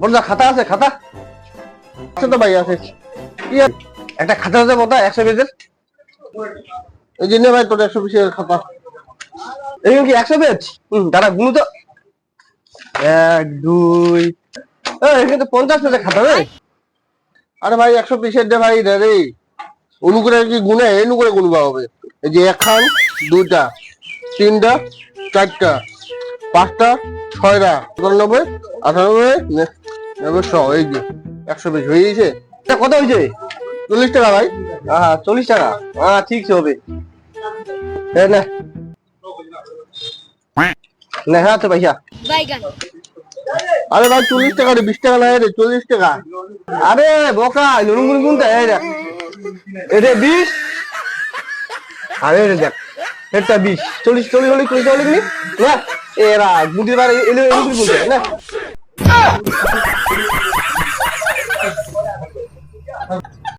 বড়দা খাতা আছে? খাতা আছে তো ভাই, আছে। কি একটা খাতা আছে বড়দা 100 পেজের? এই জন্য ভাই তোর 100 পেজের খাতা। এই কি 100 পেজ? দাঁড়া গুলো তো। 1 2 এখানে তো 50 পেজের খাতা রে। আরে ভাই 100 পেজের দে ভাই রে। অনুগ্রহ কি গুনে এনু করে গুনবা হবে। এই যে 1 খান 2টা 3টা 4টা 5টা 6টা 97 98 100 এই যে 100 পেজ হয়ে গেছে। এটা কত হয়েছে? 40 টাকা ভাই। হ্যাঁ 40 টাকা। হ্যাঁ ঠিক হবে। এই না না হ্যাঁ তো ভাইয়া। আরে ভাই 40 টাকা রে, 20 টাকা না রে, 40 টাকা। আরে বোকা নুন গুন গুনতে এই দেখ। এটা 20। আরে রে দেখ এটা 20 40 40 হলি 40 হলি না এরা গুটির বারে এলো এলো বলতে না।